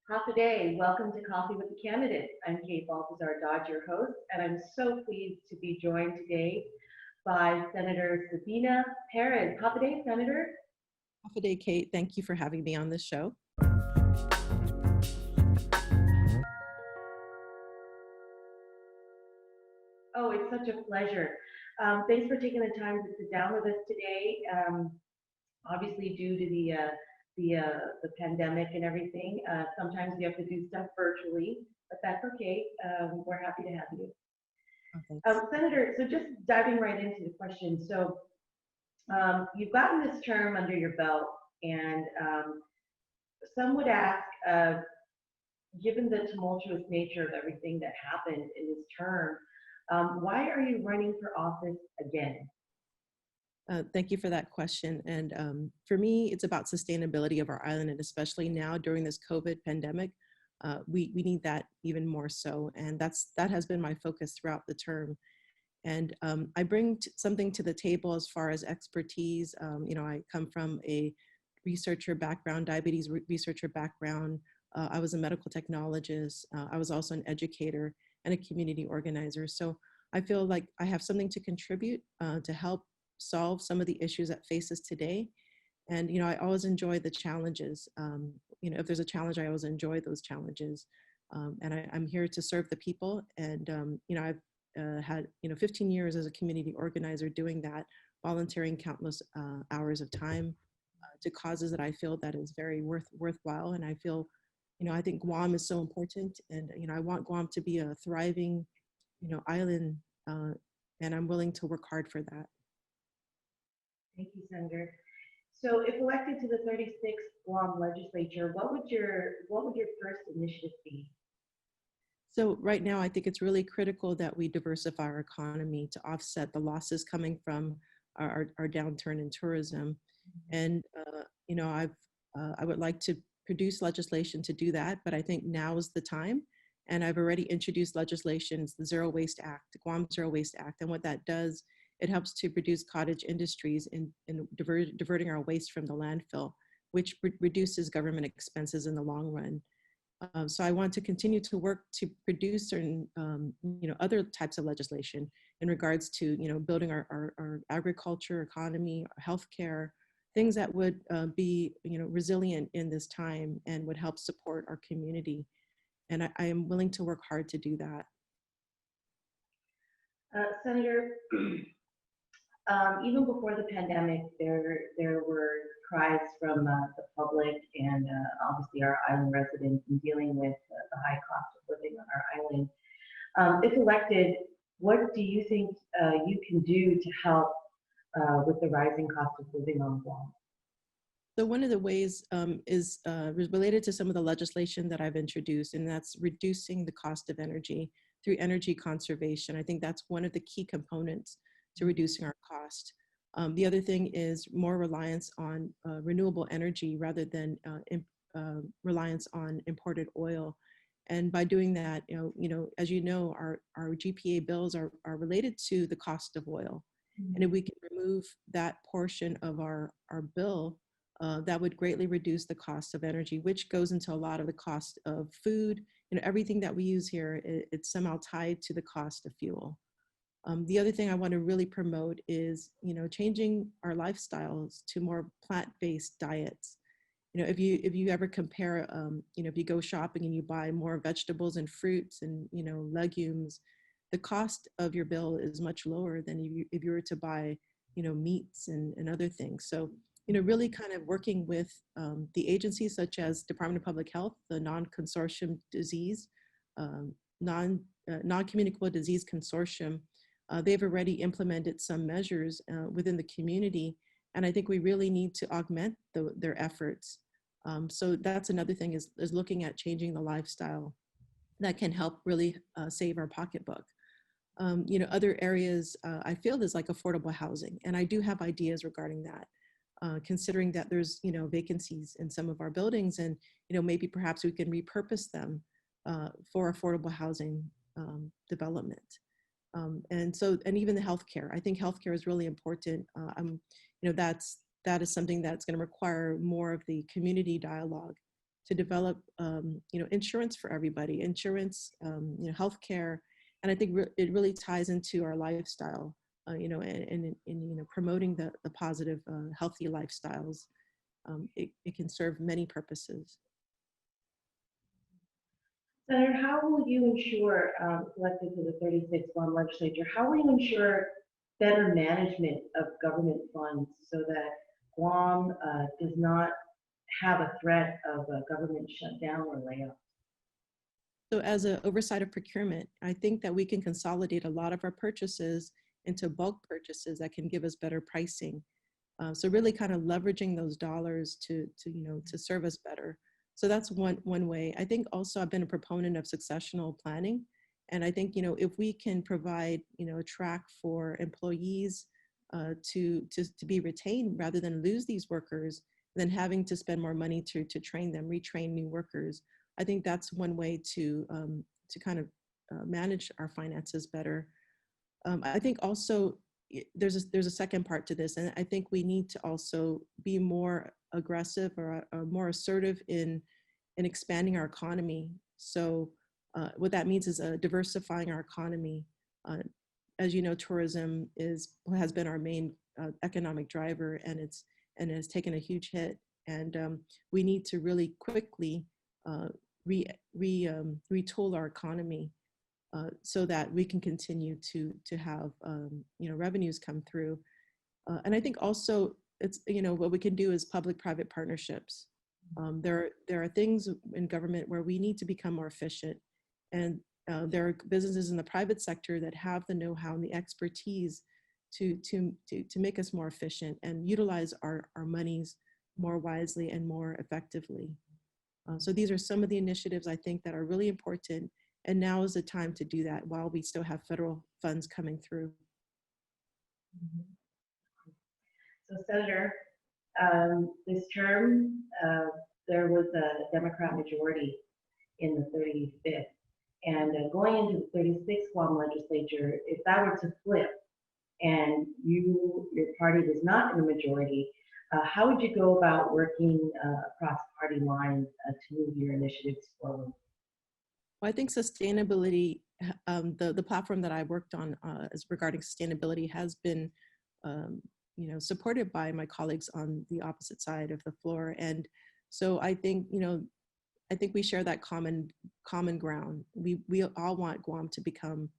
Half a day. Welcome to Coffee with the Candidate. I'm Kate Baltazar Dodge, your host, and I'm so pleased to be joined today by Senator Sabina Perez. Half a day, Senator. Half a day, Kate. Thank you for having me on this show. Oh, it's such a pleasure. Thanks for taking the time to sit down with us today. Obviously, due to the pandemic and everything, sometimes we have to do stuff virtually, but that's okay. We're happy to have you. Oh, thanks. Senator, so just diving right into the question. So you've gotten this term under your belt, and some would ask, given the tumultuous nature of everything that happened in this term, why are you running for office again? Thank you for that question. And for me, it's about sustainability of our island, and especially now during this COVID pandemic, we need that even more so. And that has been my focus throughout the term. And I bring something to the table as far as expertise. I come from a researcher background, diabetes researcher background. I was a medical technologist. I was also an educator and a community organizer. So I feel like I have something to contribute to help solve some of the issues that face us today. And, I always enjoy the challenges. If there's a challenge, I always enjoy those challenges. I'm here to serve the people. And, I've had 15 years as a community organizer doing that, volunteering countless hours of time to causes that I feel that is very worthwhile. And I feel, I think Guam is so important, and I want Guam to be a thriving, island, and I'm willing to work hard for that. Thank you, Senator. So, if elected to the 36th Guam legislature, what would your first initiative be? So right now, I think it's really critical that we diversify our economy to offset the losses coming from our downturn in tourism. And, I would like to produce legislation to do that, but I think now is the time. And I've already introduced legislation, it's the Zero Waste Act, the Guam Zero Waste Act. And what that does, it helps to produce cottage industries in diverting our waste from the landfill, which reduces government expenses in the long run. So I want to continue to work to produce certain, other types of legislation in regards to, building our agriculture, economy, our healthcare, things that would be, resilient in this time and would help support our community. And I am willing to work hard to do that. Senator, even before the pandemic, there were cries from the public and obviously our island residents in dealing with the high cost of living on our island. If elected, what do you think you can do to help with the rising cost of living on Guam? So one of the ways is related to some of the legislation that I've introduced, and that's reducing the cost of energy through energy conservation. I think that's one of the key components to reducing our cost. The other thing is more reliance on renewable energy rather than reliance on imported oil. And by doing that, as you know, our GPA bills are related to the cost of oil. Mm-hmm. And if we can remove that portion of our bill, that would greatly reduce the cost of energy, which goes into a lot of the cost of food. Everything that we use here, it's somehow tied to the cost of fuel. The other thing I want to really promote is, changing our lifestyles to more plant-based diets. If you ever compare, if you go shopping and you buy more vegetables and fruits and, legumes, the cost of your bill is much lower than if you were to buy, meats and other things. So, really kind of working with the agencies such as Department of Public Health, the Non-Consortium Disease, Non-Communicable Disease Consortium. They've already implemented some measures within the community, and I think we really need to augment their efforts. So that's another thing is looking at changing the lifestyle that can help really save our pocketbook. Other areas I feel is like affordable housing, and I do have ideas regarding that. Considering that there's vacancies in some of our buildings, and maybe perhaps we can repurpose them for affordable housing development. And even the healthcare. I think healthcare is really important. That is something that's going to require more of the community dialogue to develop, insurance for everybody, insurance, healthcare. And I think it really ties into our lifestyle, and promoting the positive, healthy lifestyles. It can serve many purposes. Senator, how will you ensure, elected to the 36th Guam legislature, how will you ensure better management of government funds so that Guam does not have a threat of a government shutdown or layoff? So as an oversight of procurement, I think that we can consolidate a lot of our purchases into bulk purchases that can give us better pricing. So really kind of leveraging those dollars to serve us better. So that's one way. I think also I've been a proponent of successional planning. And I think, if we can provide, a track for employees to be retained rather than lose these workers, then having to spend more money to train them, retrain new workers. I think that's one way to kind of manage our finances better. I think also there's a second part to this, and I think we need to also be more aggressive or more assertive in expanding our economy. So what that means is diversifying our economy. As you know, tourism has been our main economic driver, and has taken a huge hit. And we need to really quickly retool our economy so that we can continue to have revenues come through. And I think also it's what we can do is public-private partnerships. There are things in government where we need to become more efficient, and there are businesses in the private sector that have the know-how and the expertise to make us more efficient and utilize our monies more wisely and more effectively. So these are some of the initiatives I think that are really important, and now is the time to do that while we still have federal funds coming through. So, Senator, this term, there was a Democrat majority in the 35th. And going into the 36th Guam legislature, if that were to flip and your party was not in the majority, how would you go about working across party lines to move your initiatives forward? Well, I think sustainability, the platform that I worked on as regarding sustainability has been, supported by my colleagues on the opposite side of the floor. And so I think, we share that common ground. We all want Guam to become,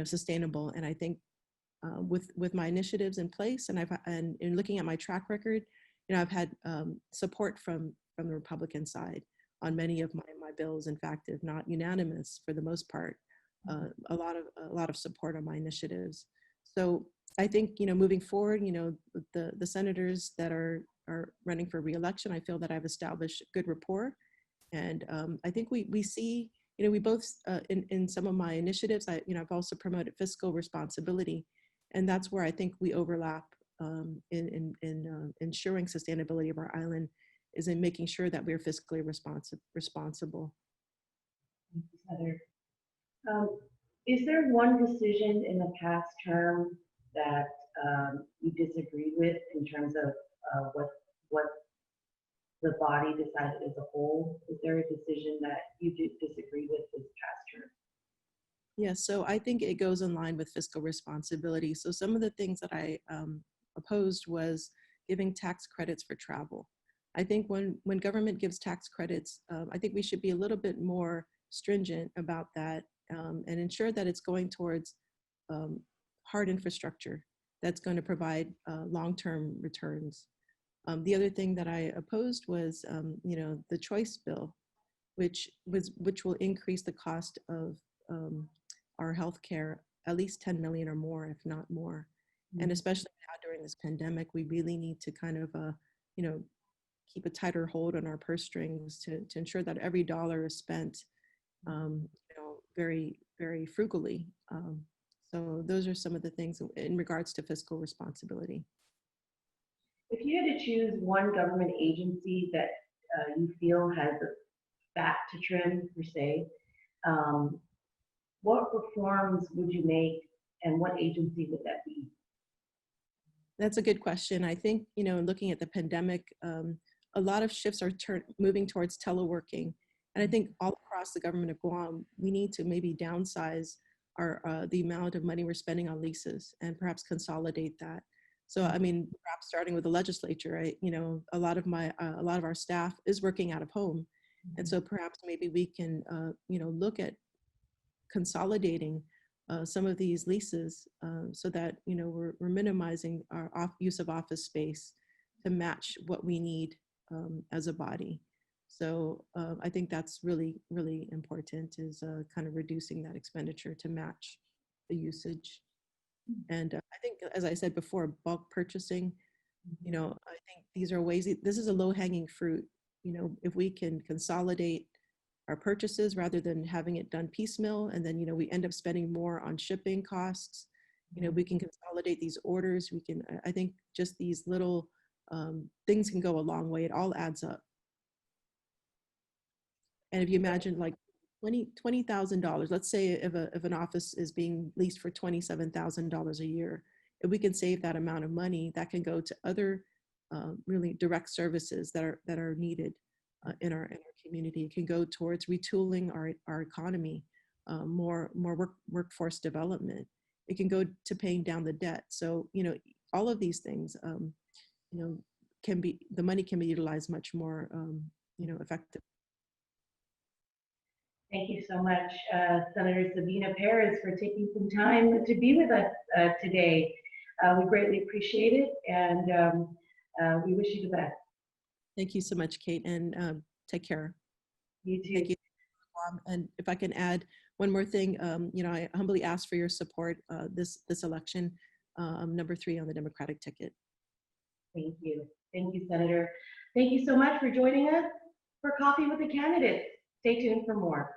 sustainable. And I think with my initiatives in place, and in looking at my track record, I've had support from the Republican side on many of my bills. In fact, if not unanimous for the most part, a lot of support on my initiatives. So I think, moving forward, the senators that are running for re-election, I feel that I've established good rapport. And I think we see, we both, in some of my initiatives, I've also promoted fiscal responsibility. And that's where I think we overlap in ensuring sustainability of our island, is in making sure that we're fiscally responsible. Thank you, Senator. Is there one decision in the past term that you disagree with in terms of what the body decided as a whole? Is there a decision that you did disagree with this past term? Yeah, so I think it goes in line with fiscal responsibility. So some of the things that I opposed was giving tax credits for travel. I think when government gives tax credits, I think we should be a little bit more stringent about that, and ensure that it's going towards hard infrastructure that's going to provide long-term returns. The other thing that I opposed was, the choice bill, which will increase the cost of our healthcare at least 10 million or more, if not more. Mm-hmm. And especially now during this pandemic, we really need to kind of, keep a tighter hold on our purse strings to ensure that every dollar is spent, very, very frugally. So those are some of the things in regards to fiscal responsibility. If you had to choose one government agency that you feel has the fat to trim, per se, what reforms would you make, and what agency would that be? That's a good question. I think, looking at the pandemic, a lot of shifts are moving towards teleworking. And I think all across the government of Guam, we need to maybe downsize our the amount of money we're spending on leases and perhaps consolidate that. So, I mean, perhaps starting with the legislature, right? You know, a lot of our staff is working out of home. And so perhaps maybe we can, you know, look at consolidating some of these leases so that, you know, we're minimizing our use of office space to match what we need as a body. So I think that's really, really important, is kind of reducing that expenditure to match the usage. And I think, as I said before, bulk purchasing, you know, I think these are ways, this is a low hanging fruit. You know, if we can consolidate our purchases rather than having it done piecemeal, and then, you know, we end up spending more on shipping costs, you know, we can consolidate these orders. We can, I think just these little things can go a long way. It all adds up. And if you imagine like $20,000, let's say if an office is being leased for $27,000 a year, if we can save that amount of money, that can go to other really direct services that are needed in our community. It can go towards retooling our economy, more workforce development. It can go to paying down the debt. So, you know, all of these things, you know, the money can be utilized much more, you know, effectively. Thank you so much, Senator Sabina Perez, for taking some time to be with us today. We greatly appreciate it, and we wish you the best. Thank you so much, Kate, and take care. You too. Thank you. And if I can add one more thing, you know, I humbly ask for your support this election. Number 3 on the Democratic ticket. Thank you. Thank you, Senator. Thank you so much for joining us for Coffee with the Candidates. Stay tuned for more.